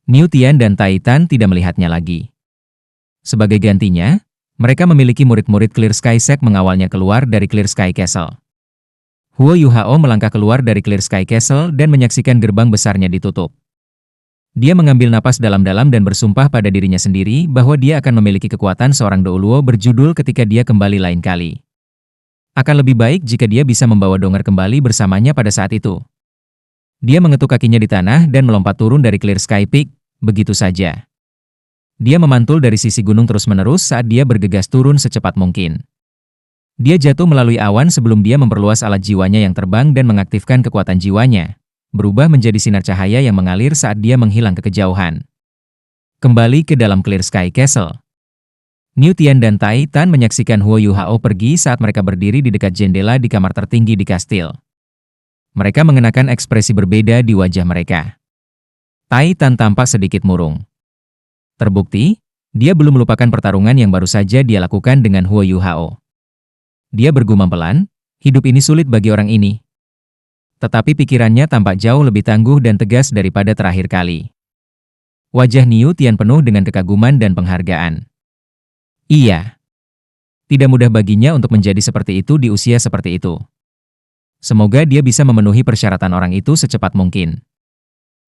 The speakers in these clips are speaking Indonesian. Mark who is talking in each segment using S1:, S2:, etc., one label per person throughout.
S1: Niu Tian dan Tai Tan tidak melihatnya lagi. Sebagai gantinya, mereka memiliki murid-murid Clear Sky Sect mengawalnya keluar dari Clear Sky Castle. Huo Yuhao melangkah keluar dari Clear Sky Castle dan menyaksikan gerbang besarnya ditutup. Dia mengambil napas dalam-dalam dan bersumpah pada dirinya sendiri bahwa dia akan memiliki kekuatan seorang Douluo berjudul ketika dia kembali lain kali. Akan lebih baik jika dia bisa membawa Donger kembali bersamanya pada saat itu. Dia mengetuk kakinya di tanah dan melompat turun dari Clear Sky Peak, begitu saja. Dia memantul dari sisi gunung terus-menerus saat dia bergegas turun secepat mungkin. Dia jatuh melalui awan sebelum dia memperluas alat jiwanya yang terbang dan mengaktifkan kekuatan jiwanya, berubah menjadi sinar cahaya yang mengalir saat dia menghilang ke kejauhan. Kembali ke dalam Clear Sky Castle. Niu Tian dan Tai Tan menyaksikan Huo Yuhao pergi saat mereka berdiri di dekat jendela di kamar tertinggi di kastil. Mereka mengenakan ekspresi berbeda di wajah mereka. Tai Tan tampak sedikit murung. Terbukti, dia belum melupakan pertarungan yang baru saja dia lakukan dengan Huo Yuhao. Dia bergumam pelan, hidup ini sulit bagi orang ini. Tetapi pikirannya tampak jauh lebih tangguh dan tegas daripada terakhir kali. Wajah Niu Tian penuh dengan kekaguman dan penghargaan. Iya. Tidak mudah baginya untuk menjadi seperti itu di usia seperti itu. Semoga dia bisa memenuhi persyaratan orang itu secepat mungkin.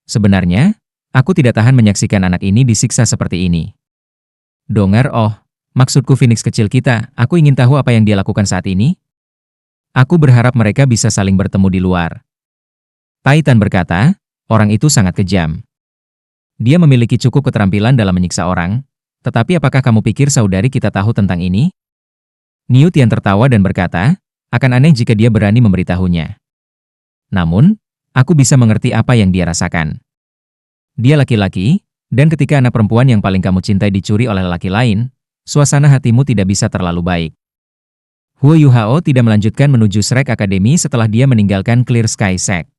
S1: Sebenarnya, aku tidak tahan menyaksikan anak ini disiksa seperti ini. Donger, maksudku Phoenix kecil kita, aku ingin tahu apa yang dia lakukan saat ini. Aku berharap mereka bisa saling bertemu di luar. Tai Tan berkata, orang itu sangat kejam. Dia memiliki cukup keterampilan dalam menyiksa orang, tetapi apakah kamu pikir saudari kita tahu tentang ini? Niu Tian tertawa dan berkata, akan aneh jika dia berani memberitahunya. Namun, aku bisa mengerti apa yang dia rasakan. Dia laki-laki, dan ketika anak perempuan yang paling kamu cintai dicuri oleh lelaki lain, suasana hatimu tidak bisa terlalu baik. Huo Yuhao tidak melanjutkan menuju Shrek Academy setelah dia meninggalkan Clear Sky Sect.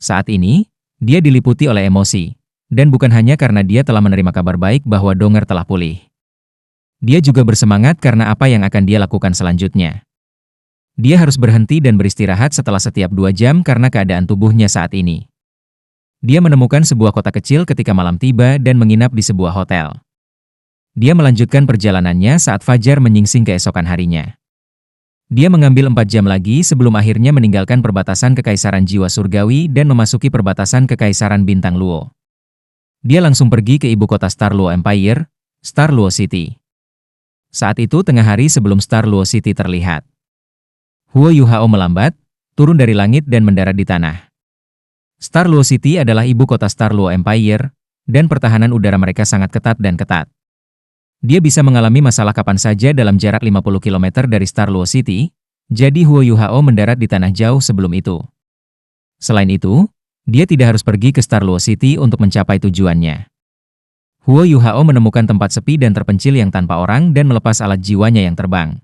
S1: Saat ini, dia diliputi oleh emosi, dan bukan hanya karena dia telah menerima kabar baik bahwa Donger telah pulih. Dia juga bersemangat karena apa yang akan dia lakukan selanjutnya. Dia harus berhenti dan beristirahat setelah setiap 2 jam karena keadaan tubuhnya saat ini. Dia menemukan sebuah kota kecil ketika malam tiba dan menginap di sebuah hotel. Dia melanjutkan perjalanannya saat fajar menyingsing keesokan harinya. Dia mengambil 4 jam lagi sebelum akhirnya meninggalkan perbatasan Kekaisaran Jiwa Surgawi dan memasuki perbatasan Kekaisaran Bintang Luo. Dia langsung pergi ke ibu kota Star Luo Empire, Star Luo City. Saat itu tengah hari sebelum Star Luo City terlihat. Huo Yuhao melambat, turun dari langit dan mendarat di tanah. Star Luo City adalah ibu kota Star Luo Empire, dan pertahanan udara mereka sangat ketat dan ketat. Dia bisa mengalami masalah kapan saja dalam jarak 50 km dari Star Luo City, jadi Huo Yuhao mendarat di tanah jauh sebelum itu. Selain itu, dia tidak harus pergi ke Star Luo City untuk mencapai tujuannya. Huo Yuhao menemukan tempat sepi dan terpencil yang tanpa orang dan melepas alat jiwanya yang terbang.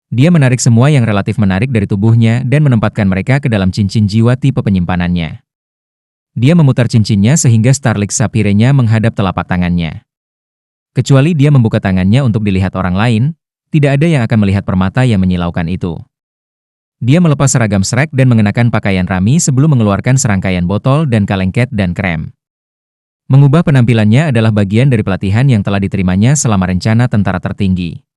S1: Dia menarik semua yang relatif menarik dari tubuhnya dan menempatkan mereka ke dalam cincin jiwa tipe penyimpanannya. Dia memutar cincinnya sehingga Starlink Sapphire-nya menghadap telapak tangannya. Kecuali dia membuka tangannya untuk dilihat orang lain, tidak ada yang akan melihat permata yang menyilaukan itu. Dia melepas seragam Shrek dan mengenakan pakaian Rami sebelum mengeluarkan serangkaian botol dan kaleng cat dan krem. Mengubah penampilannya adalah bagian dari pelatihan yang telah diterimanya selama rencana tentara tertinggi.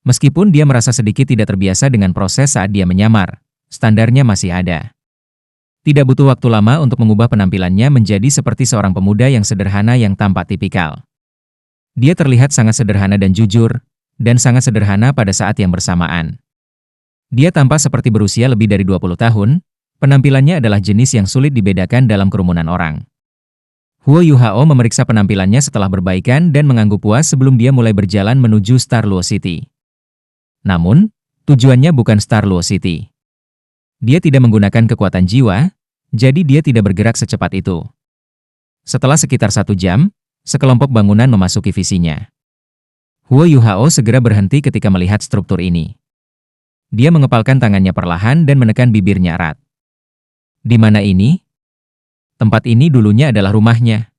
S1: Meskipun dia merasa sedikit tidak terbiasa dengan proses saat dia menyamar, standarnya masih ada. Tidak butuh waktu lama untuk mengubah penampilannya menjadi seperti seorang pemuda yang sederhana yang tampak tipikal. Dia terlihat sangat sederhana dan jujur, dan sangat sederhana pada saat yang bersamaan. Dia tampak seperti berusia lebih dari 20 tahun, penampilannya adalah jenis yang sulit dibedakan dalam kerumunan orang. Huo Yuhao memeriksa penampilannya setelah berbaikan dan mengangguk puas sebelum dia mulai berjalan menuju Star Luo City. Namun, tujuannya bukan Star Luo City. Dia tidak menggunakan kekuatan jiwa, jadi dia tidak bergerak secepat itu. Setelah sekitar 1 jam, sekelompok bangunan memasuki visinya. Huo Yuhao segera berhenti ketika melihat struktur ini. Dia mengepalkan tangannya perlahan dan menekan bibirnya erat. Di mana ini? Tempat ini dulunya adalah rumahnya.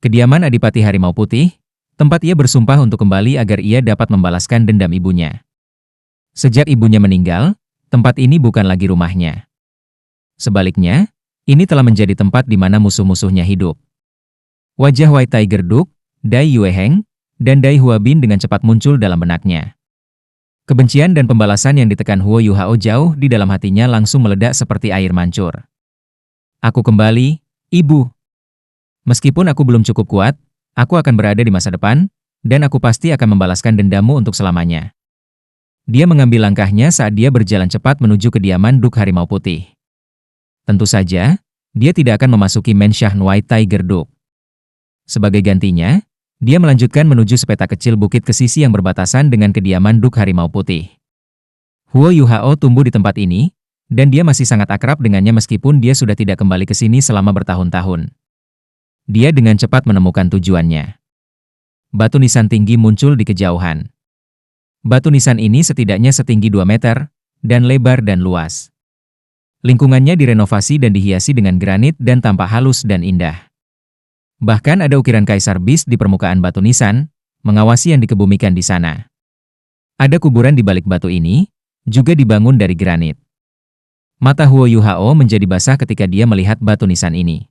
S1: Kediaman Adipati Harimau Putih, tempat ia bersumpah untuk kembali agar ia dapat membalaskan dendam ibunya. Sejak ibunya meninggal, tempat ini bukan lagi rumahnya. Sebaliknya, ini telah menjadi tempat di mana musuh-musuhnya hidup. Wajah White Tiger Duke, Dai Yueheng, dan Dai Huabin dengan cepat muncul dalam benaknya. Kebencian dan pembalasan yang ditekan Huo Yuhao jauh di dalam hatinya langsung meledak seperti air mancur. Aku kembali, Ibu. Meskipun aku belum cukup kuat, aku akan berada di masa depan, dan aku pasti akan membalaskan dendammu untuk selamanya. Dia mengambil langkahnya saat dia berjalan cepat menuju kediaman Duke Harimau Putih. Tentu saja, dia tidak akan memasuki Menshan White Tiger Duke. Sebagai gantinya, dia melanjutkan menuju sepetak kecil bukit ke sisi yang berbatasan dengan kediaman Duke Harimau Putih. Huo Yuhao tumbuh di tempat ini, dan dia masih sangat akrab dengannya meskipun dia sudah tidak kembali ke sini selama bertahun-tahun. Dia dengan cepat menemukan tujuannya. Batu nisan tinggi muncul di kejauhan. Batu nisan ini setidaknya setinggi 2 meter, dan lebar dan luas. Lingkungannya direnovasi dan dihiasi dengan granit dan tampak halus dan indah. Bahkan ada ukiran Kaisar Beast di permukaan batu nisan, mengawasi yang dikebumikan di sana. Ada kuburan di balik batu ini, juga dibangun dari granit. Mata Huo Yuhao menjadi basah ketika dia melihat batu nisan ini.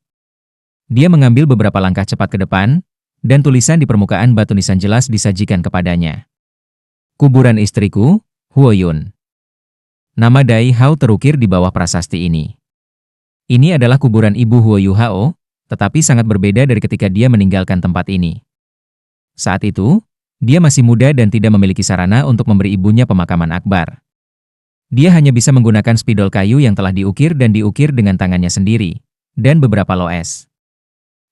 S1: Dia mengambil beberapa langkah cepat ke depan, dan tulisan di permukaan batu nisan jelas disajikan kepadanya. Kuburan istriku, Huo Yun. Nama Dai Hao terukir di bawah prasasti ini. Ini adalah kuburan ibu Huo Yuhao, tetapi sangat berbeda dari ketika dia meninggalkan tempat ini. Saat itu, dia masih muda dan tidak memiliki sarana untuk memberi ibunya pemakaman akbar. Dia hanya bisa menggunakan spidol kayu yang telah diukir dan diukir dengan tangannya sendiri, dan beberapa loes.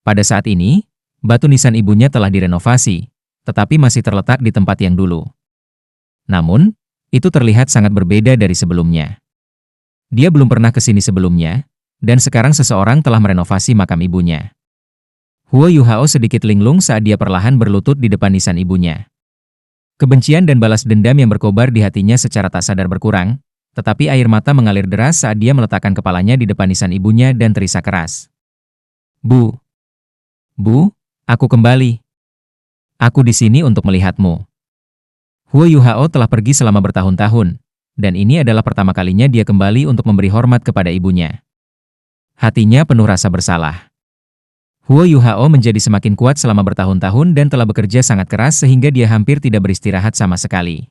S1: Pada saat ini, batu nisan ibunya telah direnovasi, tetapi masih terletak di tempat yang dulu. Namun, itu terlihat sangat berbeda dari sebelumnya. Dia belum pernah ke sini sebelumnya, dan sekarang seseorang telah merenovasi makam ibunya. Huo Yuhao sedikit linglung saat dia perlahan berlutut di depan nisan ibunya. Kebencian dan balas dendam yang berkobar di hatinya secara tak sadar berkurang, tetapi air mata mengalir deras saat dia meletakkan kepalanya di depan nisan ibunya dan terisak keras. Bu, aku kembali. Aku di sini untuk melihatmu. Huo Yuhao telah pergi selama bertahun-tahun, dan ini adalah pertama kalinya dia kembali untuk memberi hormat kepada ibunya. Hatinya penuh rasa bersalah. Huo Yuhao menjadi semakin kuat selama bertahun-tahun dan telah bekerja sangat keras sehingga dia hampir tidak beristirahat sama sekali.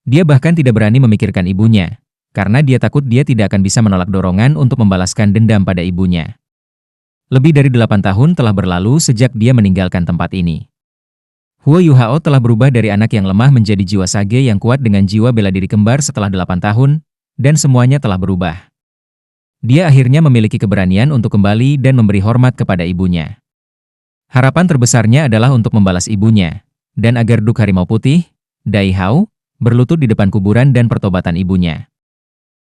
S1: Dia bahkan tidak berani memikirkan ibunya, karena dia takut dia tidak akan bisa menolak dorongan untuk membalaskan dendam pada ibunya. Lebih dari 8 tahun telah berlalu sejak dia meninggalkan tempat ini. Huo Yuhao telah berubah dari anak yang lemah menjadi jiwa sage yang kuat dengan jiwa bela diri kembar setelah 8 tahun, dan semuanya telah berubah. Dia akhirnya memiliki keberanian untuk kembali dan memberi hormat kepada ibunya. Harapan terbesarnya adalah untuk membalas ibunya, dan agar Duke Harimau Putih, Dai Hao, berlutut di depan kuburan dan pertobatan ibunya.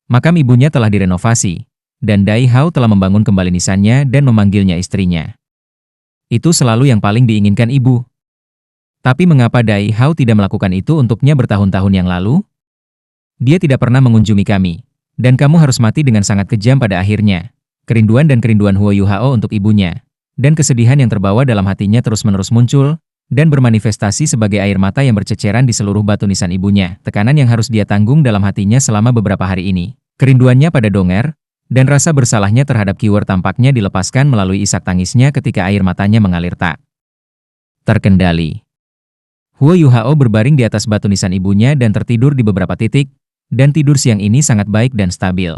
S1: Makam ibunya telah direnovasi, dan Dai Hao telah membangun kembali nisannya dan memanggilnya istrinya. Itu selalu yang paling diinginkan ibu. Tapi mengapa Dai Hao tidak melakukan itu untuknya bertahun-tahun yang lalu? Dia tidak pernah mengunjungi kami. Dan kamu harus mati dengan sangat kejam pada akhirnya. Kerinduan dan kerinduan Huo Yuhao untuk ibunya, dan kesedihan yang terbawa dalam hatinya terus-menerus muncul, dan bermanifestasi sebagai air mata yang berceceran di seluruh batu nisan ibunya. Tekanan yang harus dia tanggung dalam hatinya selama beberapa hari ini. Kerinduannya pada Donger, dan rasa bersalahnya terhadap Kiwer tampaknya dilepaskan melalui isak tangisnya ketika air matanya mengalir tak terkendali. Huo Yuhao berbaring di atas batu nisan ibunya dan tertidur di beberapa titik, dan tidur siang ini sangat baik dan stabil.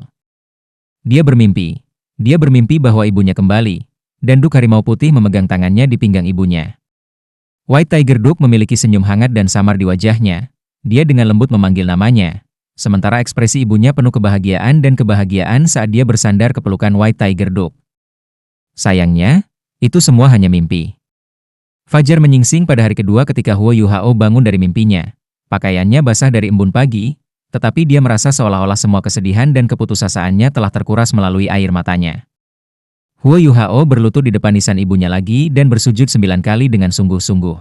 S1: Dia bermimpi bahwa ibunya kembali, dan Duke Harimau Putih memegang tangannya di pinggang ibunya. White Tiger Duke memiliki senyum hangat dan samar di wajahnya. Dia dengan lembut memanggil namanya, sementara ekspresi ibunya penuh kebahagiaan dan kebahagiaan saat dia bersandar ke pelukan White Tiger Duke. Sayangnya, itu semua hanya mimpi. Fajar menyingsing pada hari kedua ketika Huo Yuhao bangun dari mimpinya. Pakaiannya basah dari embun pagi, tetapi dia merasa seolah-olah semua kesedihan dan keputusasaan telah terkuras melalui air matanya. Huo Yuhao berlutut di depan nisan ibunya lagi dan bersujud 9 kali dengan sungguh-sungguh.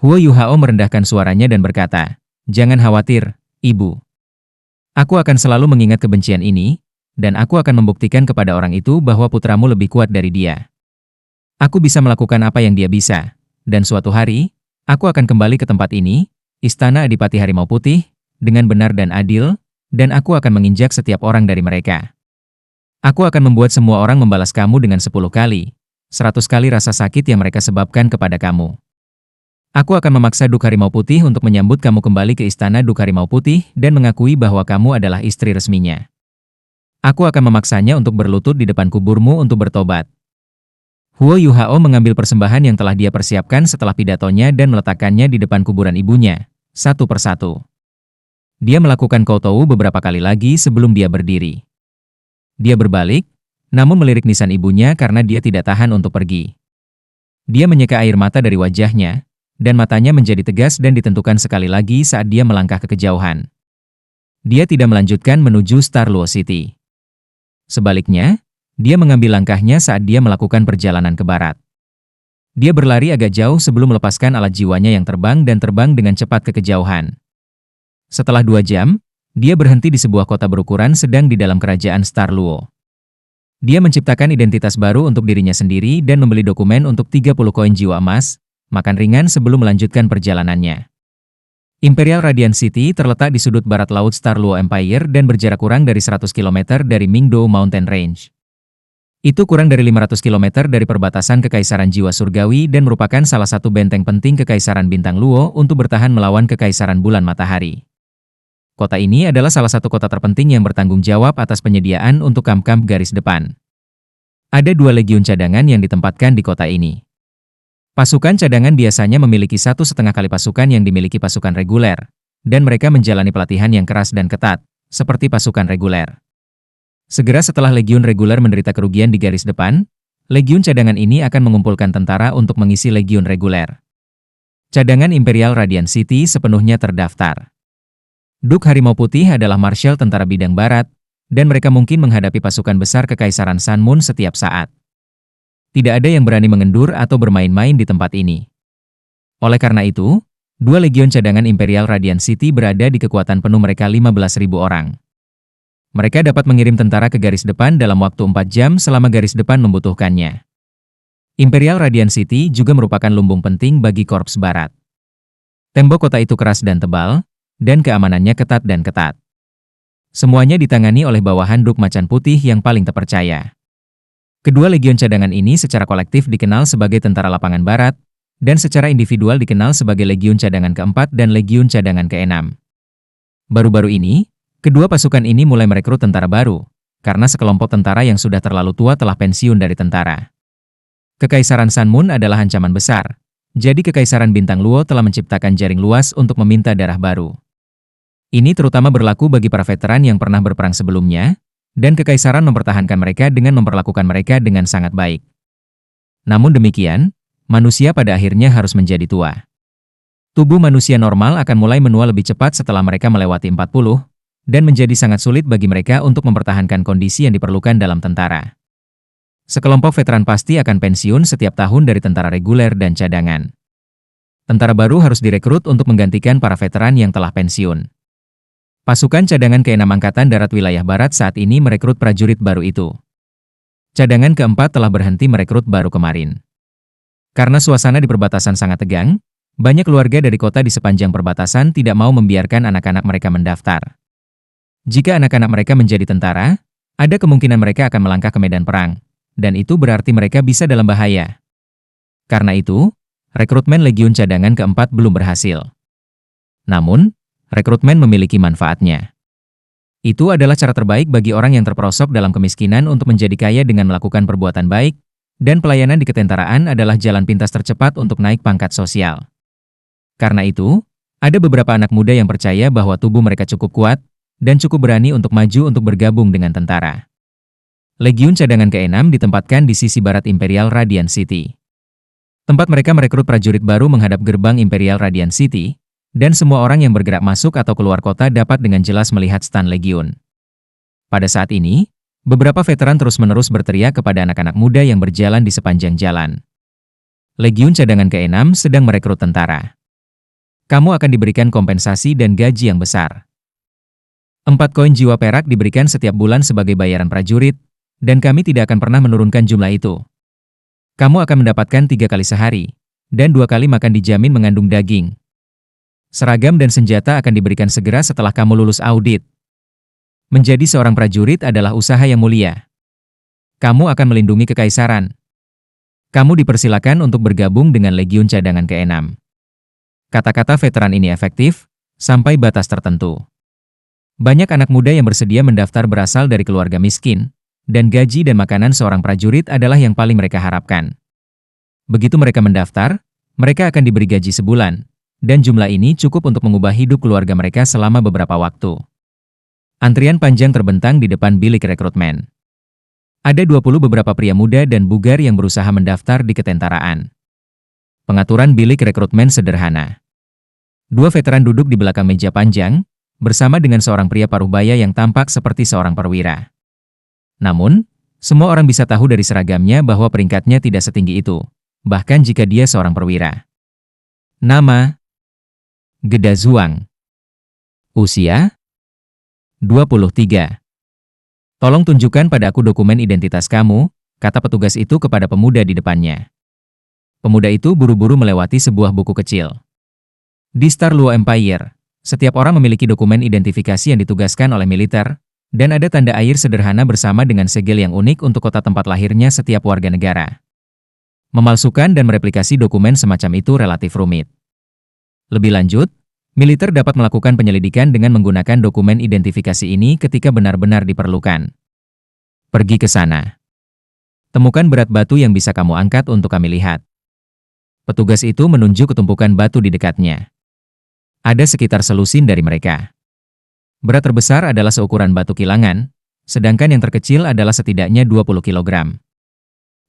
S1: Huo Yuhao merendahkan suaranya dan berkata, "Jangan khawatir, Ibu. Aku akan selalu mengingat kebencian ini, dan aku akan membuktikan kepada orang itu bahwa putramu lebih kuat dari dia. Aku bisa melakukan apa yang dia bisa, dan suatu hari, aku akan kembali ke tempat ini, Istana Adipati Harimau Putih, dengan benar dan adil, dan aku akan menginjak setiap orang dari mereka. Aku akan membuat semua orang membalas kamu dengan 10 kali, 100 kali rasa sakit yang mereka sebabkan kepada kamu. Aku akan memaksa Duk Harimau Putih untuk menyambut kamu kembali ke istana Duk Harimau Putih dan mengakui bahwa kamu adalah istri resminya. Aku akan memaksanya untuk berlutut di depan kuburmu untuk bertobat. Huo Yuhao mengambil persembahan yang telah dia persiapkan setelah pidatonya dan meletakkannya di depan kuburan ibunya, satu persatu. Dia melakukan koutou beberapa kali lagi sebelum dia berdiri. Dia berbalik, namun melirik nisan ibunya karena dia tidak tahan untuk pergi. Dia menyeka air mata dari wajahnya, dan matanya menjadi tegas dan ditentukan sekali lagi saat dia melangkah ke kejauhan. Dia tidak melanjutkan menuju Star Luo City. Sebaliknya, dia mengambil langkahnya saat dia melakukan perjalanan ke barat. Dia berlari agak jauh sebelum melepaskan alat jiwanya yang terbang dan terbang dengan cepat ke kejauhan. Setelah 2 jam, dia berhenti di sebuah kota berukuran sedang di dalam kerajaan Star Luo. Dia menciptakan identitas baru untuk dirinya sendiri dan membeli dokumen untuk 30 koin jiwa emas, makan ringan sebelum melanjutkan perjalanannya. Imperial Radiant City terletak di sudut barat laut Star Luo Empire dan berjarak kurang dari 100 km dari Mingdou Mountain Range. Itu kurang dari 500 km dari perbatasan Kekaisaran Jiwa Surgawi dan merupakan salah satu benteng penting Kekaisaran Bintang Luo untuk bertahan melawan Kekaisaran Bulan Matahari. Kota ini adalah salah satu kota terpenting yang bertanggung jawab atas penyediaan untuk kamp-kamp garis depan. Ada 2 legiun cadangan yang ditempatkan di kota ini. Pasukan cadangan biasanya memiliki 1,5 kali pasukan yang dimiliki pasukan reguler, dan mereka menjalani pelatihan yang keras dan ketat, seperti pasukan reguler. Segera setelah legiun reguler menderita kerugian di garis depan, legiun cadangan ini akan mengumpulkan tentara untuk mengisi legiun reguler. Cadangan Imperial Radiant City sepenuhnya terdaftar. Duk Harimau Putih adalah marshal tentara bidang barat, dan mereka mungkin menghadapi pasukan besar Kekaisaran Sun Moon setiap saat. Tidak ada yang berani mengendur atau bermain-main di tempat ini. Oleh karena itu, 2 legiun cadangan Imperial Radiant City berada di kekuatan penuh mereka 15.000 orang. Mereka dapat mengirim tentara ke garis depan dalam waktu 4 jam selama garis depan membutuhkannya. Imperial Radiant City juga merupakan lumbung penting bagi Korps Barat. Tembok kota itu keras dan tebal, dan keamanannya ketat dan ketat. Semuanya ditangani oleh bawahan Duk Macan Putih yang paling terpercaya. Kedua legiun cadangan ini secara kolektif dikenal sebagai Tentara Lapangan Barat, dan secara individual dikenal sebagai Legiun Cadangan ke-4 dan Legiun Cadangan ke-6. Baru-baru ini, kedua pasukan ini mulai merekrut tentara baru, karena sekelompok tentara yang sudah terlalu tua telah pensiun dari tentara. Kekaisaran Sun Moon adalah ancaman besar, jadi Kekaisaran Bintang Luo telah menciptakan jaring luas untuk meminta darah baru. Ini terutama berlaku bagi para veteran yang pernah berperang sebelumnya, dan Kekaisaran mempertahankan mereka dengan memperlakukan mereka dengan sangat baik. Namun demikian, manusia pada akhirnya harus menjadi tua. Tubuh manusia normal akan mulai menua lebih cepat setelah mereka melewati 40, dan menjadi sangat sulit bagi mereka untuk mempertahankan kondisi yang diperlukan dalam tentara. Sekelompok veteran pasti akan pensiun setiap tahun dari tentara reguler dan cadangan. Tentara baru harus direkrut untuk menggantikan para veteran yang telah pensiun. Pasukan cadangan ke-6 Angkatan Darat Wilayah Barat saat ini merekrut prajurit baru itu. Cadangan ke-4 telah berhenti merekrut baru kemarin. Karena suasana di perbatasan sangat tegang, banyak keluarga dari kota di sepanjang perbatasan tidak mau membiarkan anak-anak mereka mendaftar. Jika anak-anak mereka menjadi tentara, ada kemungkinan mereka akan melangkah ke medan perang, dan itu berarti mereka bisa dalam bahaya. Karena itu, rekrutmen Legiun Cadangan ke-4 belum berhasil. Namun, rekrutmen memiliki manfaatnya. Itu adalah cara terbaik bagi orang yang terperosok dalam kemiskinan untuk menjadi kaya dengan melakukan perbuatan baik, dan pelayanan di ketentaraan adalah jalan pintas tercepat untuk naik pangkat sosial. Karena itu, ada beberapa anak muda yang percaya bahwa tubuh mereka cukup kuat, dan cukup berani untuk maju untuk bergabung dengan tentara. Legiun Cadangan ke-6 ditempatkan di sisi barat Imperial Radiant City. Tempat mereka merekrut prajurit baru menghadap gerbang Imperial Radiant City, dan semua orang yang bergerak masuk atau keluar kota dapat dengan jelas melihat stan Legiun. Pada saat ini, beberapa veteran terus-menerus berteriak kepada anak-anak muda yang berjalan di sepanjang jalan. Legiun Cadangan ke-6 sedang merekrut tentara. Kamu akan diberikan kompensasi dan gaji yang besar. 4 koin jiwa perak diberikan setiap bulan sebagai bayaran prajurit, dan kami tidak akan pernah menurunkan jumlah itu. Kamu akan mendapatkan 3 kali sehari, dan 2 kali makan dijamin mengandung daging. Seragam dan senjata akan diberikan segera setelah kamu lulus audit. Menjadi seorang prajurit adalah usaha yang mulia. Kamu akan melindungi kekaisaran. Kamu dipersilakan untuk bergabung dengan Legiun Cadangan ke-6. Kata-kata veteran ini efektif, sampai batas tertentu. Banyak anak muda yang bersedia mendaftar berasal dari keluarga miskin, dan gaji dan makanan seorang prajurit adalah yang paling mereka harapkan. Begitu mereka mendaftar, mereka akan diberi gaji sebulan, dan jumlah ini cukup untuk mengubah hidup keluarga mereka selama beberapa waktu. Antrian panjang terbentang di depan bilik rekrutmen. Ada 20 beberapa pria muda dan bugar yang berusaha mendaftar di ketentaraan. Pengaturan bilik rekrutmen sederhana. 2 veteran duduk di belakang meja panjang, bersama dengan seorang pria paruhbaya yang tampak seperti seorang perwira. Namun, semua orang bisa tahu dari seragamnya bahwa peringkatnya tidak setinggi itu, bahkan jika dia seorang perwira. Nama: Geda Zhuang. Usia: 23. Tolong tunjukkan pada aku dokumen identitas kamu, kata petugas itu kepada pemuda di depannya. Pemuda itu buru-buru melewati sebuah buku kecil. Di Star Luo Empire, setiap orang memiliki dokumen identifikasi yang ditugaskan oleh militer, dan ada tanda air sederhana bersama dengan segel yang unik untuk kota tempat lahirnya setiap warga negara. Memalsukan dan mereplikasi dokumen semacam itu relatif rumit. Lebih lanjut, militer dapat melakukan penyelidikan dengan menggunakan dokumen identifikasi ini ketika benar-benar diperlukan. Pergi ke sana. Temukan berat batu yang bisa kamu angkat untuk kami lihat. Petugas itu menunjuk ke tumpukan batu di dekatnya. Ada sekitar selusin dari mereka. Berat terbesar adalah seukuran batu kilangan, sedangkan yang terkecil adalah setidaknya 20 kg.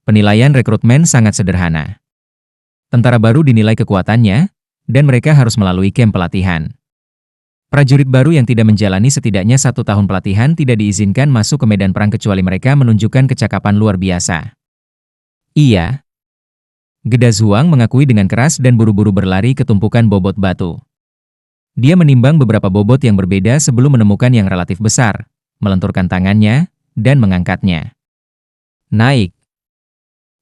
S1: Penilaian rekrutmen sangat sederhana. Tentara baru dinilai kekuatannya, dan mereka harus melalui camp pelatihan. Prajurit baru yang tidak menjalani setidaknya 1 tahun pelatihan tidak diizinkan masuk ke medan perang kecuali mereka menunjukkan kecakapan luar biasa. Iya. Geda Zhuang mengakui dengan keras dan buru-buru berlari ke tumpukan bobot batu. Dia menimbang beberapa bobot yang berbeda sebelum menemukan yang relatif besar, melenturkan tangannya, dan mengangkatnya. Naik.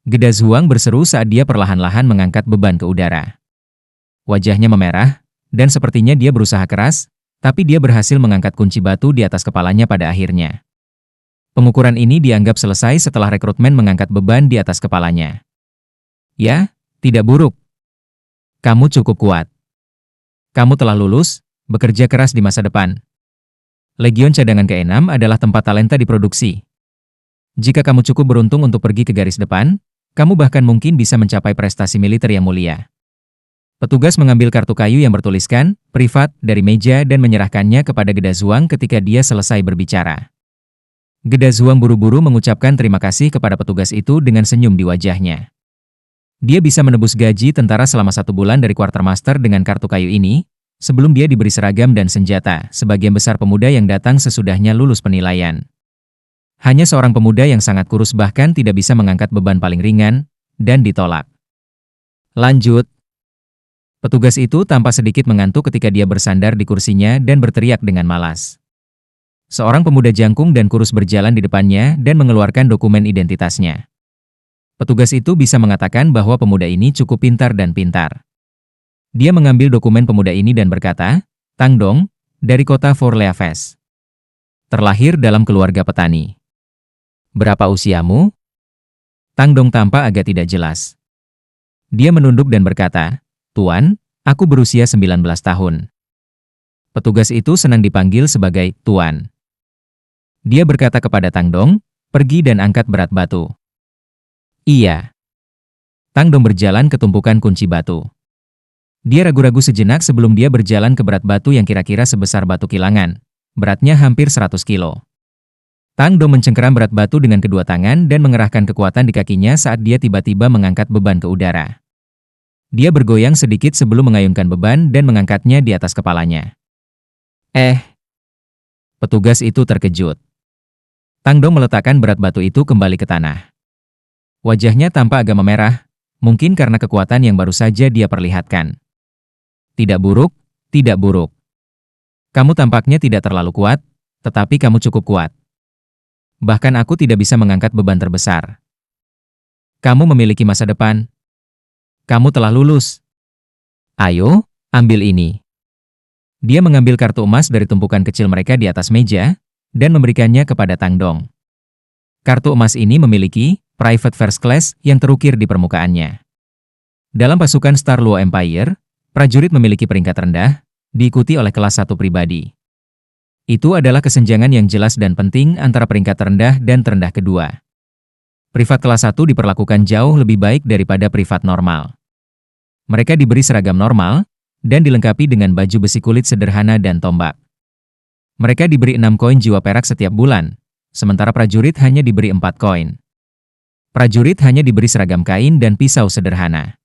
S1: Geda Zhuang berseru saat dia perlahan-lahan mengangkat beban ke udara. Wajahnya memerah, dan sepertinya dia berusaha keras, tapi dia berhasil mengangkat kunci batu di atas kepalanya pada akhirnya. Pengukuran ini dianggap selesai setelah rekrutmen mengangkat beban di atas kepalanya. Ya, tidak buruk. Kamu cukup kuat. Kamu telah lulus, bekerja keras di masa depan. Legiun Cadangan ke-6 adalah tempat talenta diproduksi. Jika kamu cukup beruntung untuk pergi ke garis depan, kamu bahkan mungkin bisa mencapai prestasi militer yang mulia. Petugas mengambil kartu kayu yang bertuliskan "privat" dari meja dan menyerahkannya kepada Geda Zhuang ketika dia selesai berbicara. Geda Zhuang buru-buru mengucapkan terima kasih kepada petugas itu dengan senyum di wajahnya. Dia bisa menebus gaji tentara selama 1 bulan dari quartermaster dengan kartu kayu ini, sebelum dia diberi seragam dan senjata, sebagian besar pemuda yang datang sesudahnya lulus penilaian. Hanya seorang pemuda yang sangat kurus bahkan tidak bisa mengangkat beban paling ringan, dan ditolak. Lanjut. Petugas itu tampak sedikit mengantuk ketika dia bersandar di kursinya dan berteriak dengan malas. Seorang pemuda jangkung dan kurus berjalan di depannya dan mengeluarkan dokumen identitasnya. Petugas itu bisa mengatakan bahwa pemuda ini cukup pintar dan pintar. Dia mengambil dokumen pemuda ini dan berkata, "Tang Dong, dari kota Forleaves. Terlahir dalam keluarga petani. Berapa usiamu?" Tang Dong tampak agak tidak jelas. Dia menunduk dan berkata, "Tuan, aku berusia 19 tahun. Petugas itu senang dipanggil sebagai Tuan. Dia berkata kepada Tang Dong, "Pergi dan angkat berat batu." Iya. Tang Dong berjalan ke tumpukan kunci batu. Dia ragu-ragu sejenak sebelum dia berjalan ke berat batu yang kira-kira sebesar batu kilangan. Beratnya hampir 100 kilo. Tang Dong mencengkeram berat batu dengan kedua tangan dan mengerahkan kekuatan di kakinya saat dia tiba-tiba mengangkat beban ke udara. Dia bergoyang sedikit sebelum mengayunkan beban dan mengangkatnya di atas kepalanya. Petugas itu terkejut. Tang Dong meletakkan berat batu itu kembali ke tanah. Wajahnya tampak agak memerah, mungkin karena kekuatan yang baru saja dia perlihatkan. Tidak buruk, tidak buruk. Kamu tampaknya tidak terlalu kuat, tetapi kamu cukup kuat. Bahkan aku tidak bisa mengangkat beban terbesar. Kamu memiliki masa depan. Kamu telah lulus. Ayo, ambil ini. Dia mengambil kartu emas dari tumpukan kecil mereka di atas meja, dan memberikannya kepada Tang Dong. Kartu emas ini memiliki private first class yang terukir di permukaannya. Dalam pasukan Star Luo Empire, prajurit memiliki peringkat rendah, diikuti oleh kelas 1 pribadi. Itu adalah kesenjangan yang jelas dan penting antara peringkat terendah dan terendah kedua. Privat kelas 1 diperlakukan jauh lebih baik daripada privat normal. Mereka diberi seragam normal, dan dilengkapi dengan baju besi kulit sederhana dan tombak. Mereka diberi 6 koin jiwa perak setiap bulan, sementara prajurit hanya diberi 4 koin. Prajurit hanya diberi seragam kain dan pisau sederhana.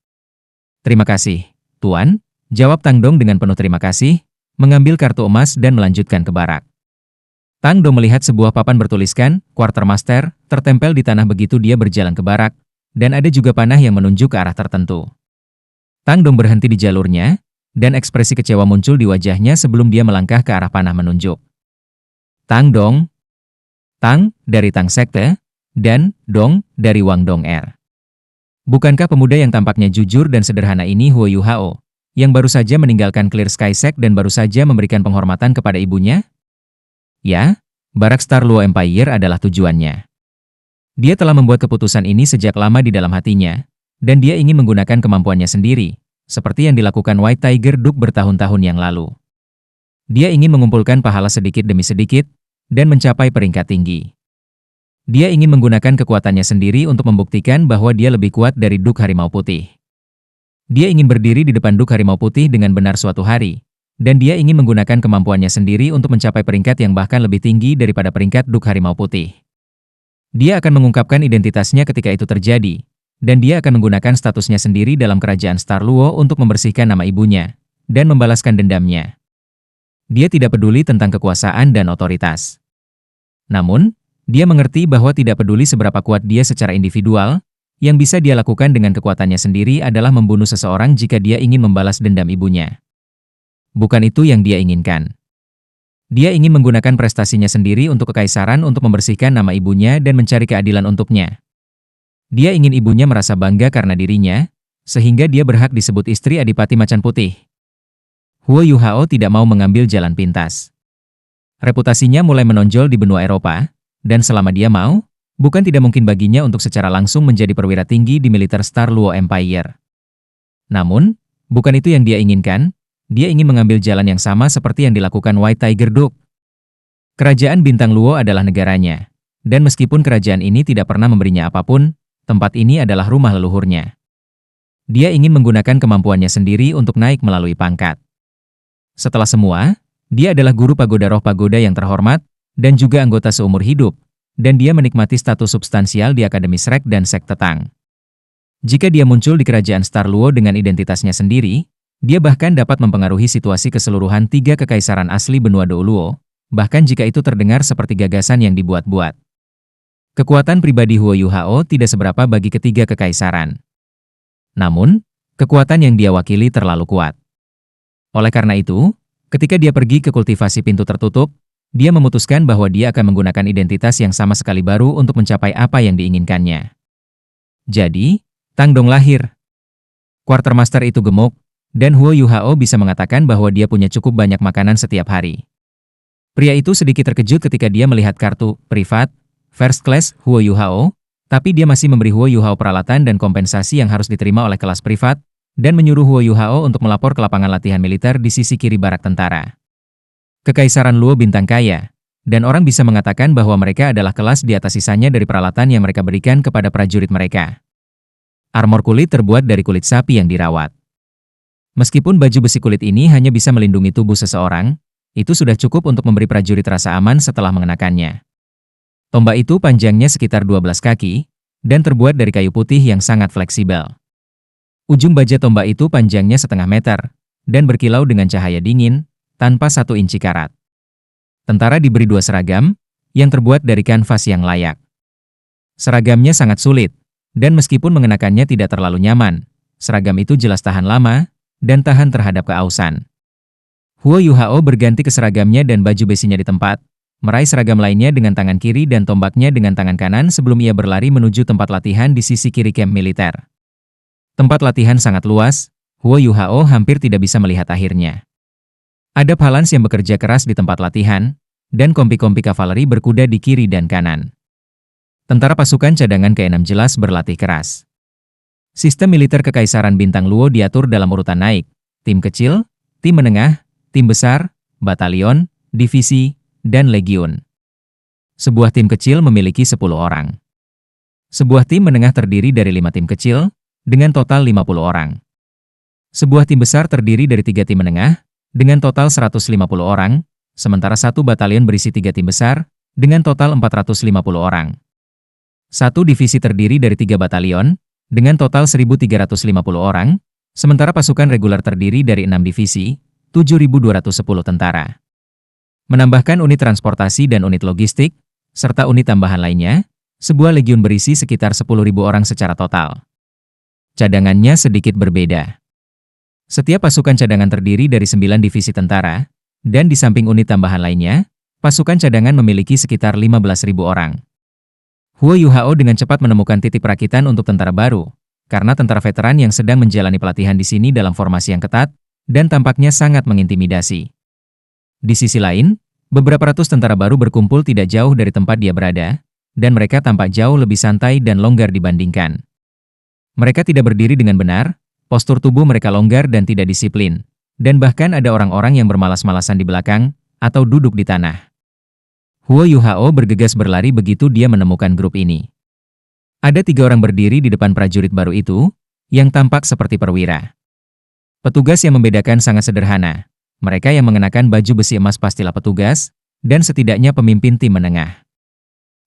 S1: Terima kasih, Tuan, jawab Tang Dong dengan penuh terima kasih, mengambil kartu emas dan melanjutkan ke barak. Tang Dong melihat sebuah papan bertuliskan, Quartermaster, tertempel di tanah begitu dia berjalan ke barak, dan ada juga panah yang menunjuk ke arah tertentu. Tang Dong berhenti di jalurnya, dan ekspresi kecewa muncul di wajahnya sebelum dia melangkah ke arah panah menunjuk. Tang Dong, Tang, dari Tang Sekte, dan Dong, dari Wang Dong Er. Bukankah pemuda yang tampaknya jujur dan sederhana ini Huo Yuhao, yang baru saja meninggalkan Clear Sky Sect dan baru saja memberikan penghormatan kepada ibunya? Ya, barak Star Luo Empire adalah tujuannya. Dia telah membuat keputusan ini sejak lama di dalam hatinya, dan dia ingin menggunakan kemampuannya sendiri, seperti yang dilakukan White Tiger Duke bertahun-tahun yang lalu. Dia ingin mengumpulkan pahala sedikit demi sedikit, dan mencapai peringkat tinggi. Dia ingin menggunakan kekuatannya sendiri untuk membuktikan bahwa dia lebih kuat dari Duke Harimau Putih. Dia ingin berdiri di depan Duke Harimau Putih dengan benar suatu hari, dan dia ingin menggunakan kemampuannya sendiri untuk mencapai peringkat yang bahkan lebih tinggi daripada peringkat Duke Harimau Putih. Dia akan mengungkapkan identitasnya ketika itu terjadi, dan dia akan menggunakan statusnya sendiri dalam kerajaan Star Luo untuk membersihkan nama ibunya, dan membalaskan dendamnya. Dia tidak peduli tentang kekuasaan dan otoritas. Namun, dia mengerti bahwa tidak peduli seberapa kuat dia secara individual, yang bisa dia lakukan dengan kekuatannya sendiri adalah membunuh seseorang jika dia ingin membalas dendam ibunya. Bukan itu yang dia inginkan. Dia ingin menggunakan prestasinya sendiri untuk kekaisaran untuk membersihkan nama ibunya dan mencari keadilan untuknya. Dia ingin ibunya merasa bangga karena dirinya, sehingga dia berhak disebut istri Adipati Macan Putih. Huo Yuhao tidak mau mengambil jalan pintas. Reputasinya mulai menonjol di benua Eropa, dan selama dia mau, bukan tidak mungkin baginya untuk secara langsung menjadi perwira tinggi di militer Star Luo Empire. Namun, bukan itu yang dia inginkan, dia ingin mengambil jalan yang sama seperti yang dilakukan White Tiger Duke. Kerajaan Bintang Luo adalah negaranya, dan meskipun kerajaan ini tidak pernah memberinya apapun, tempat ini adalah rumah leluhurnya. Dia ingin menggunakan kemampuannya sendiri untuk naik melalui pangkat. Setelah semua, dia adalah guru pagoda roh pagoda yang terhormat, dan juga anggota seumur hidup, dan dia menikmati status substansial di Akademi Shrek dan Sekte Tang. Jika dia muncul di kerajaan Star Luo dengan identitasnya sendiri, dia bahkan dapat mempengaruhi situasi keseluruhan 3 kekaisaran asli benua Dou Luo, bahkan jika itu terdengar seperti gagasan yang dibuat-buat. Kekuatan pribadi Huo Yuhao tidak seberapa bagi ketiga kekaisaran. Namun, kekuatan yang dia wakili terlalu kuat. Oleh karena itu, ketika dia pergi ke kultivasi pintu tertutup, dia memutuskan bahwa dia akan menggunakan identitas yang sama sekali baru untuk mencapai apa yang diinginkannya. Jadi, Tang Dong lahir. Quartermaster itu gemuk, dan Huo Yuhao bisa mengatakan bahwa dia punya cukup banyak makanan setiap hari. Pria itu sedikit terkejut ketika dia melihat kartu privat First Class Huo Yuhao, tapi dia masih memberi Huo Yuhao peralatan dan kompensasi yang harus diterima oleh kelas privat, dan menyuruh Huo Yuhao untuk melapor ke lapangan latihan militer di sisi kiri barak tentara. Kekaisaran Luo bintang kaya, dan orang bisa mengatakan bahwa mereka adalah kelas di atas sisanya dari peralatan yang mereka berikan kepada prajurit mereka. Armor kulit terbuat dari kulit sapi yang dirawat. Meskipun baju besi kulit ini hanya bisa melindungi tubuh seseorang, itu sudah cukup untuk memberi prajurit rasa aman setelah mengenakannya. Tombak itu panjangnya sekitar 12 kaki, dan terbuat dari kayu putih yang sangat fleksibel. Ujung baja tombak itu panjangnya setengah meter, dan berkilau dengan cahaya dingin, tanpa 1 inci karat. Tentara diberi 2 seragam, yang terbuat dari kanvas yang layak. Seragamnya sangat sulit, dan meskipun mengenakannya tidak terlalu nyaman, seragam itu jelas tahan lama, dan tahan terhadap keausan. Huo Yuhao berganti ke seragamnya dan baju besinya di tempat, meraih seragam lainnya dengan tangan kiri dan tombaknya dengan tangan kanan sebelum ia berlari menuju tempat latihan di sisi kiri kamp militer. Tempat latihan sangat luas, Huo Yuhao hampir tidak bisa melihat akhirnya. Ada Phalans yang bekerja keras di tempat latihan, dan kompi-kompi kavaleri berkuda di kiri dan kanan. Tentara pasukan cadangan ke-6 jelas berlatih keras. Sistem militer Kekaisaran Bintang Luo diatur dalam urutan naik, tim kecil, tim menengah, tim besar, batalion, divisi, dan legiun. Sebuah tim kecil memiliki 10 orang. Sebuah tim menengah terdiri dari 5 tim kecil, dengan total 50 orang. Sebuah tim besar terdiri dari 3 tim menengah, dengan total 150 orang, sementara satu batalion berisi 3 tim besar, dengan total 450 orang. Satu divisi terdiri dari 3 batalion, dengan total 1.350 orang, sementara pasukan reguler terdiri dari 6 divisi, 7.210 tentara. Menambahkan unit transportasi dan unit logistik, serta unit tambahan lainnya, sebuah legiun berisi sekitar 10.000 orang secara total. Cadangannya sedikit berbeda. Setiap pasukan cadangan terdiri dari 9 divisi tentara, dan di samping unit tambahan lainnya, pasukan cadangan memiliki sekitar 15.000 orang. Huo Yuhao dengan cepat menemukan titik perakitan untuk tentara baru, karena tentara veteran yang sedang menjalani pelatihan di sini dalam formasi yang ketat, dan tampaknya sangat mengintimidasi. Di sisi lain, beberapa ratus tentara baru berkumpul tidak jauh dari tempat dia berada, dan mereka tampak jauh lebih santai dan longgar dibandingkan. Mereka tidak berdiri dengan benar, postur tubuh mereka longgar dan tidak disiplin, dan bahkan ada orang-orang yang bermalas-malasan di belakang, atau duduk di tanah. Huo Yuhao bergegas berlari begitu dia menemukan grup ini. Ada 3 orang berdiri di depan prajurit baru itu, yang tampak seperti perwira. Petugas yang membedakan sangat sederhana. Mereka yang mengenakan baju besi emas pastilah petugas, dan setidaknya pemimpin tim menengah.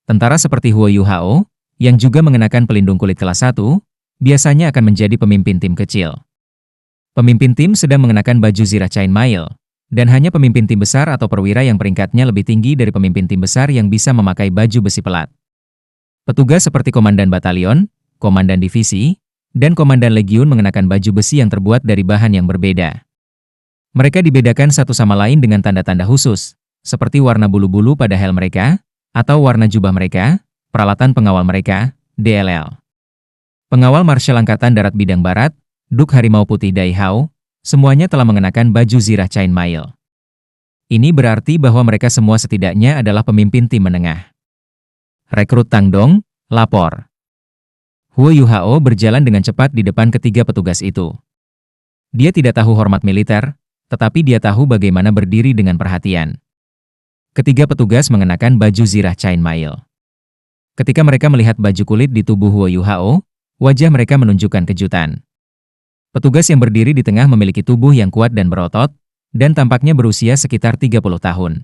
S1: Tentara seperti Huo Yuhao, yang juga mengenakan pelindung kulit kelas 1, biasanya akan menjadi pemimpin tim kecil. Pemimpin tim sedang mengenakan baju zirah chainmail, dan hanya pemimpin tim besar atau perwira yang peringkatnya lebih tinggi dari pemimpin tim besar yang bisa memakai baju besi pelat. Petugas seperti komandan batalion, komandan divisi, dan komandan legiun mengenakan baju besi yang terbuat dari bahan yang berbeda. Mereka dibedakan satu sama lain dengan tanda-tanda khusus, seperti warna bulu-bulu pada helm mereka, atau warna jubah mereka, peralatan pengawal mereka, DLL. Pengawal Marshal Angkatan Darat Bidang Barat, Duk Harimau Putih Dai Hao, semuanya telah mengenakan baju zirah chainmail. Ini berarti bahwa mereka semua setidaknya adalah pemimpin tim menengah. Rekrut Tang Dong, lapor. Huo Yuhao berjalan dengan cepat di depan ketiga petugas itu. Dia tidak tahu hormat militer, tetapi dia tahu bagaimana berdiri dengan perhatian. Ketiga petugas mengenakan baju zirah chainmail. Ketika mereka melihat baju kulit di tubuh Huo Yuhao, wajah mereka menunjukkan kejutan. Petugas yang berdiri di tengah memiliki tubuh yang kuat dan berotot, dan tampaknya berusia sekitar 30 tahun.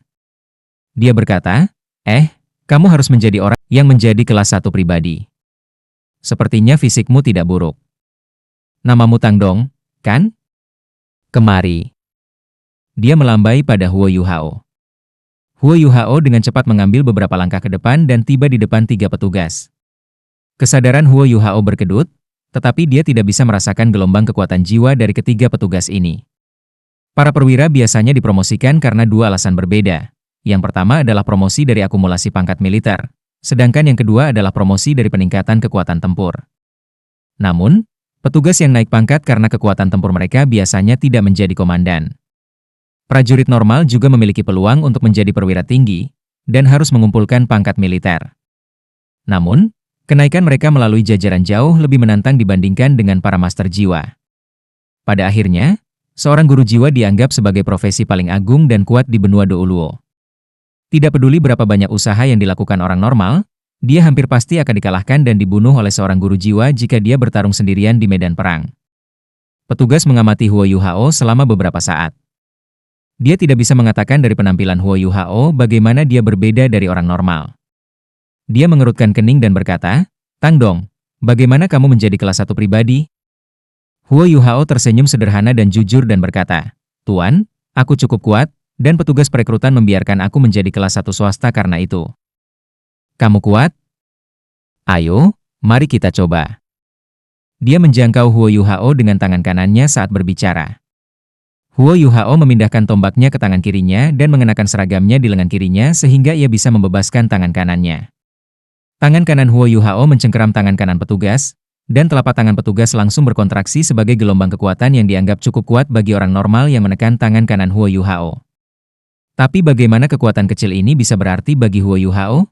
S1: Dia berkata, kamu harus menjadi orang yang menjadi kelas 1 pribadi. Sepertinya fisikmu tidak buruk. Namamu Tang Dong, kan? Kemari. Dia melambai pada Huo Yuhao. Huo Yuhao dengan cepat mengambil beberapa langkah ke depan dan tiba di depan 3 petugas. Kesadaran Huo Yuhao berkedut, tetapi dia tidak bisa merasakan gelombang kekuatan jiwa dari ketiga petugas ini. Para perwira biasanya dipromosikan karena 2 alasan berbeda. Yang pertama adalah promosi dari akumulasi pangkat militer, sedangkan yang kedua adalah promosi dari peningkatan kekuatan tempur. Namun, petugas yang naik pangkat karena kekuatan tempur mereka biasanya tidak menjadi komandan. Prajurit normal juga memiliki peluang untuk menjadi perwira tinggi, dan harus mengumpulkan pangkat militer. Namun, kenaikan mereka melalui jajaran jauh lebih menantang dibandingkan dengan para master jiwa. Pada akhirnya, seorang guru jiwa dianggap sebagai profesi paling agung dan kuat di benua Douluo. Tidak peduli berapa banyak usaha yang dilakukan orang normal, dia hampir pasti akan dikalahkan dan dibunuh oleh seorang guru jiwa jika dia bertarung sendirian di medan perang. Petugas mengamati Huo Yuhao selama beberapa saat. Dia tidak bisa mengatakan dari penampilan Huo Yuhao bagaimana dia berbeda dari orang normal. Dia mengerutkan kening dan berkata, Tang Dong, bagaimana kamu menjadi kelas 1 pribadi? Huo Yuhao tersenyum sederhana dan jujur dan berkata, Tuan, aku cukup kuat, dan petugas perekrutan membiarkan aku menjadi kelas 1 swasta karena itu. Kamu kuat? Ayo, mari kita coba. Dia menjangkau Huo Yuhao dengan tangan kanannya saat berbicara. Huo Yuhao memindahkan tombaknya ke tangan kirinya dan mengenakan seragamnya di lengan kirinya sehingga ia bisa membebaskan tangan kanannya. Tangan kanan Huo Yuhao mencengkeram tangan kanan petugas, dan telapak tangan petugas langsung berkontraksi sebagai gelombang kekuatan yang dianggap cukup kuat bagi orang normal yang menekan tangan kanan Huo Yuhao. Tapi bagaimana kekuatan kecil ini bisa berarti bagi Huo Yuhao?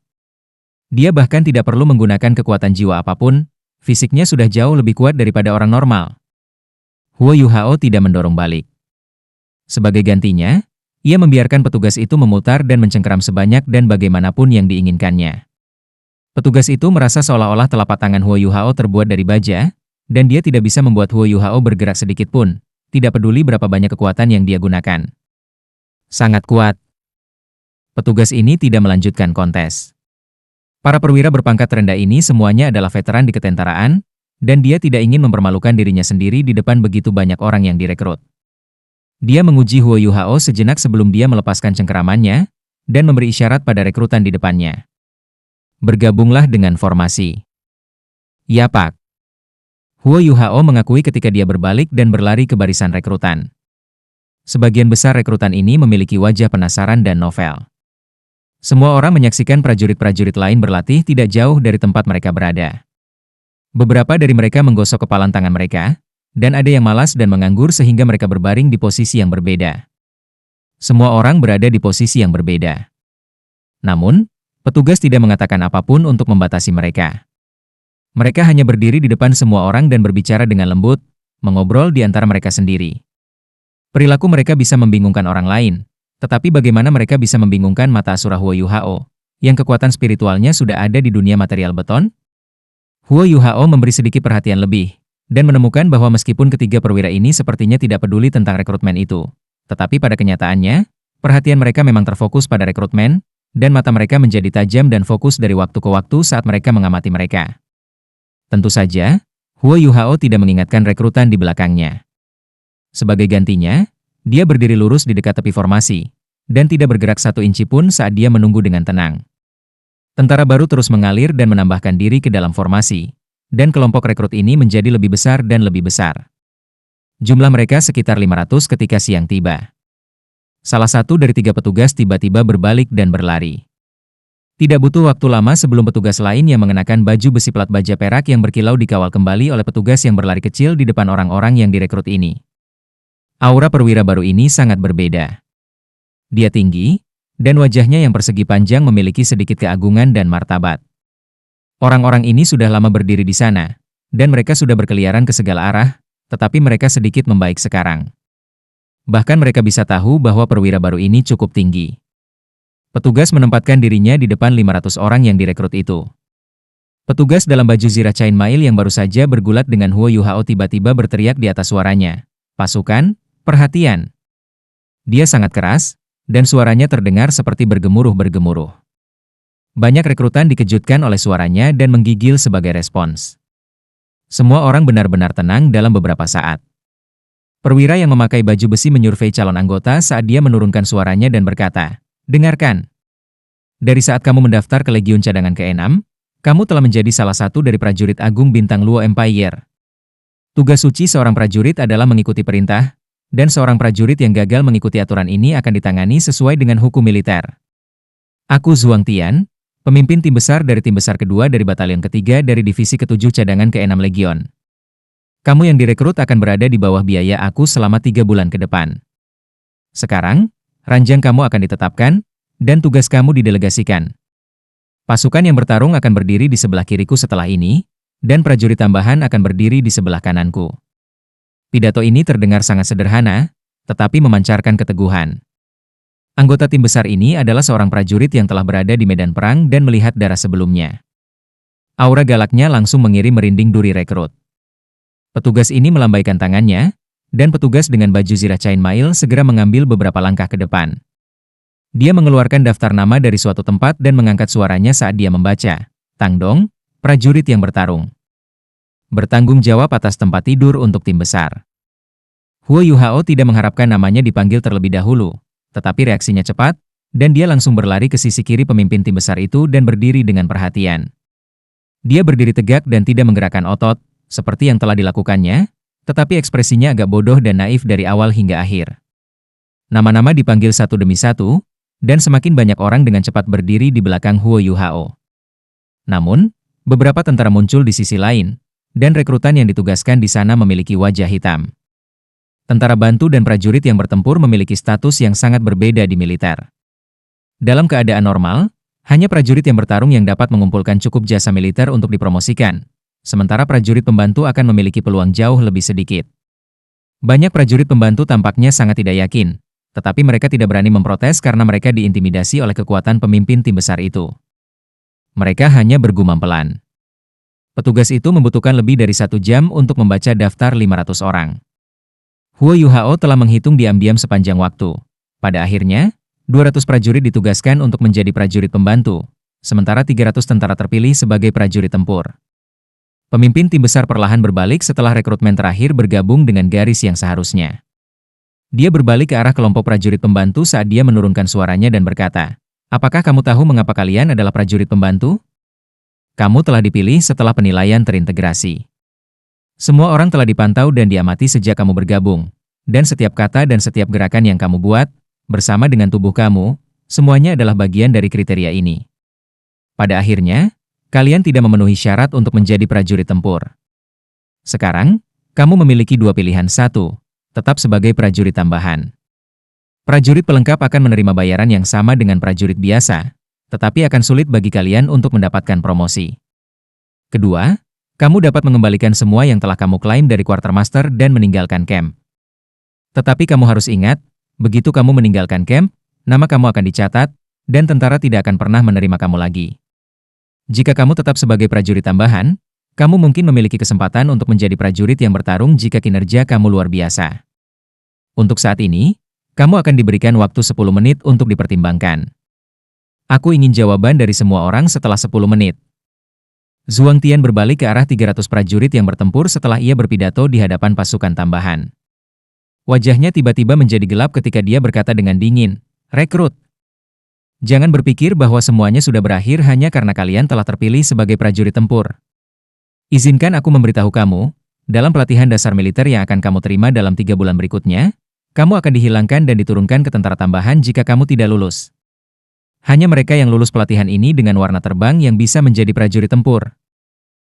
S1: Dia bahkan tidak perlu menggunakan kekuatan jiwa apapun, fisiknya sudah jauh lebih kuat daripada orang normal. Huo Yuhao tidak mendorong balik. Sebagai gantinya, ia membiarkan petugas itu memutar dan mencengkeram sebanyak dan bagaimanapun yang diinginkannya. Petugas itu merasa seolah-olah telapak tangan Huo Yuhao terbuat dari baja, dan dia tidak bisa membuat Huo Yuhao bergerak sedikit pun, tidak peduli berapa banyak kekuatan yang dia gunakan. Sangat kuat. Petugas ini tidak melanjutkan kontes. Para perwira berpangkat rendah ini semuanya adalah veteran di ketentaraan, dan dia tidak ingin mempermalukan dirinya sendiri di depan begitu banyak orang yang direkrut. Dia menguji Huo Yuhao sejenak sebelum dia melepaskan cengkeramannya, dan memberi isyarat pada rekrutan di depannya. Bergabunglah dengan formasi. Yapak. Huo Yuhao mengakui ketika dia berbalik dan berlari ke barisan rekrutan. Sebagian besar rekrutan ini memiliki wajah penasaran dan novel. Semua orang menyaksikan prajurit-prajurit lain berlatih tidak jauh dari tempat mereka berada. Beberapa dari mereka menggosok kepalan tangan mereka, dan ada yang malas dan menganggur sehingga mereka berbaring di posisi yang berbeda. Semua orang berada di posisi yang berbeda. Namun, petugas tidak mengatakan apapun untuk membatasi mereka. Mereka hanya berdiri di depan semua orang dan berbicara dengan lembut, mengobrol di antara mereka sendiri. Perilaku mereka bisa membingungkan orang lain, tetapi bagaimana mereka bisa membingungkan mata Asura Huo Yuhao, yang kekuatan spiritualnya sudah ada di dunia material beton? Huo Yuhao memberi sedikit perhatian lebih, dan menemukan bahwa meskipun ketiga perwira ini sepertinya tidak peduli tentang rekrutmen itu, tetapi pada kenyataannya, perhatian mereka memang terfokus pada rekrutmen, dan mata mereka menjadi tajam dan fokus dari waktu ke waktu saat mereka mengamati mereka. Tentu saja, Huo Yuhao tidak mengingatkan rekrutan di belakangnya. Sebagai gantinya, dia berdiri lurus di dekat tepi formasi, dan tidak bergerak satu inci pun saat dia menunggu dengan tenang. Tentara baru terus mengalir dan menambahkan diri ke dalam formasi, dan kelompok rekrut ini menjadi lebih besar dan lebih besar. Jumlah mereka sekitar 500 ketika siang tiba. Salah satu dari tiga petugas tiba-tiba berbalik dan berlari. Tidak butuh waktu lama sebelum petugas lain yang mengenakan baju besi plat baja perak yang berkilau dikawal kembali oleh petugas yang berlari kecil di depan orang-orang yang direkrut ini. Aura perwira baru ini sangat berbeda. Dia tinggi, dan wajahnya yang persegi panjang memiliki sedikit keagungan dan martabat. Orang-orang ini sudah lama berdiri di sana, dan mereka sudah berkeliaran ke segala arah, tetapi mereka sedikit membaik sekarang. Bahkan mereka bisa tahu bahwa perwira baru ini cukup tinggi. Petugas menempatkan dirinya di depan 500 orang yang direkrut itu. Petugas dalam baju zirah Chain Mail yang baru saja bergulat dengan Huo Yuhao tiba-tiba berteriak di atas suaranya. Pasukan, perhatian! Dia sangat keras, dan suaranya terdengar seperti bergemuruh-bergemuruh. Banyak rekrutan dikejutkan oleh suaranya dan menggigil sebagai respons. Semua orang benar-benar tenang dalam beberapa saat. Perwira yang memakai baju besi menyurvei calon anggota saat dia menurunkan suaranya dan berkata, "Dengarkan. Dari saat kamu mendaftar ke Legiun Cadangan ke-6, kamu telah menjadi salah satu dari prajurit agung bintang Luo Empire. Tugas suci seorang prajurit adalah mengikuti perintah, dan seorang prajurit yang gagal mengikuti aturan ini akan ditangani sesuai dengan hukum militer. Aku Zhuang Tian, pemimpin tim besar dari tim besar kedua dari batalion ketiga dari divisi ke-7 cadangan ke-6 Legion. Kamu yang direkrut akan berada di bawah biaya aku selama 3 bulan ke depan. Sekarang, ranjang kamu akan ditetapkan, dan tugas kamu didelegasikan. Pasukan yang bertarung akan berdiri di sebelah kiriku setelah ini, dan prajurit tambahan akan berdiri di sebelah kananku." Pidato ini terdengar sangat sederhana, tetapi memancarkan keteguhan. Anggota tim besar ini adalah seorang prajurit yang telah berada di medan perang dan melihat darah sebelumnya. Aura galaknya langsung mengirim merinding duri rekrut. Petugas ini melambaikan tangannya, dan petugas dengan baju zirah Chain Mail segera mengambil beberapa langkah ke depan. Dia mengeluarkan daftar nama dari suatu tempat dan mengangkat suaranya saat dia membaca, "Tang Dong, prajurit yang bertarung. Bertanggung jawab atas tempat tidur untuk tim besar." Huo Yuhao tidak mengharapkan namanya dipanggil terlebih dahulu, tetapi reaksinya cepat, dan dia langsung berlari ke sisi kiri pemimpin tim besar itu dan berdiri dengan perhatian. Dia berdiri tegak dan tidak menggerakkan otot, seperti yang telah dilakukannya, tetapi ekspresinya agak bodoh dan naif dari awal hingga akhir. Nama-nama dipanggil satu demi satu, dan semakin banyak orang dengan cepat berdiri di belakang Huo Yuhao. Namun, beberapa tentara muncul di sisi lain, dan rekrutan yang ditugaskan di sana memiliki wajah hitam. Tentara bantu dan prajurit yang bertempur memiliki status yang sangat berbeda di militer. Dalam keadaan normal, Hanya prajurit yang bertarung yang dapat mengumpulkan cukup jasa militer untuk dipromosikan, sementara prajurit pembantu akan memiliki peluang jauh lebih sedikit. Banyak prajurit pembantu tampaknya sangat tidak yakin, tetapi mereka tidak berani memprotes karena mereka diintimidasi oleh kekuatan pemimpin tim besar itu. Mereka hanya bergumam pelan. Petugas itu membutuhkan lebih dari 1 jam untuk membaca daftar 500 orang. Huo Yuhao telah menghitung diam-diam sepanjang waktu. Pada akhirnya, 200 prajurit ditugaskan untuk menjadi prajurit pembantu, sementara 300 tentara terpilih sebagai prajurit tempur. Pemimpin tim besar perlahan berbalik setelah rekrutmen terakhir bergabung dengan garis yang seharusnya. Dia berbalik ke arah kelompok prajurit pembantu saat dia menurunkan suaranya dan berkata, "Apakah kamu tahu mengapa kalian adalah prajurit pembantu? Kamu telah dipilih setelah penilaian terintegrasi. Semua orang telah dipantau dan diamati sejak kamu bergabung, dan setiap kata dan setiap gerakan yang kamu buat, bersama dengan tubuh kamu, semuanya adalah bagian dari kriteria ini. Pada akhirnya, kalian tidak memenuhi syarat untuk menjadi prajurit tempur. Sekarang, kamu memiliki 2 pilihan. 1, tetap sebagai prajurit tambahan. Prajurit pelengkap akan menerima bayaran yang sama dengan prajurit biasa, tetapi akan sulit bagi kalian untuk mendapatkan promosi. Kedua, kamu dapat mengembalikan semua yang telah kamu klaim dari quartermaster dan meninggalkan camp. Tetapi kamu harus ingat, begitu kamu meninggalkan camp, nama kamu akan dicatat, dan tentara tidak akan pernah menerima kamu lagi. Jika kamu tetap sebagai prajurit tambahan, kamu mungkin memiliki kesempatan untuk menjadi prajurit yang bertarung jika kinerja kamu luar biasa. Untuk saat ini, kamu akan diberikan waktu 10 menit untuk dipertimbangkan. Aku ingin jawaban dari semua orang setelah 10 menit. Zhuang Tian berbalik ke arah 300 prajurit yang bertempur setelah ia berpidato di hadapan pasukan tambahan. Wajahnya tiba-tiba menjadi gelap ketika dia berkata dengan dingin, "Rekrut. Jangan berpikir bahwa semuanya sudah berakhir hanya karena kalian telah terpilih sebagai prajurit tempur. Izinkan aku memberitahu kamu, dalam pelatihan dasar militer yang akan kamu terima dalam 3 bulan berikutnya, kamu akan dihilangkan dan diturunkan ke tentara tambahan jika kamu tidak lulus. Hanya mereka yang lulus pelatihan ini dengan warna terbang yang bisa menjadi prajurit tempur.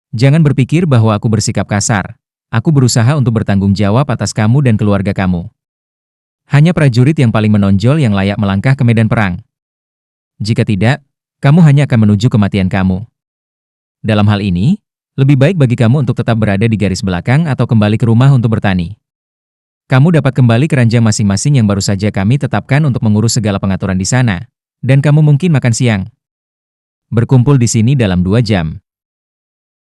S1: Jangan berpikir bahwa aku bersikap kasar. Aku berusaha untuk bertanggung jawab atas kamu dan keluarga kamu. Hanya prajurit yang paling menonjol yang layak melangkah ke medan perang. Jika tidak, kamu hanya akan menuju kematian kamu. Dalam hal ini, lebih baik bagi kamu untuk tetap berada di garis belakang atau kembali ke rumah untuk bertani. Kamu dapat kembali ke ranjang masing-masing yang baru saja kami tetapkan untuk mengurus segala pengaturan di sana, dan kamu mungkin makan siang. Berkumpul di sini dalam 2 jam.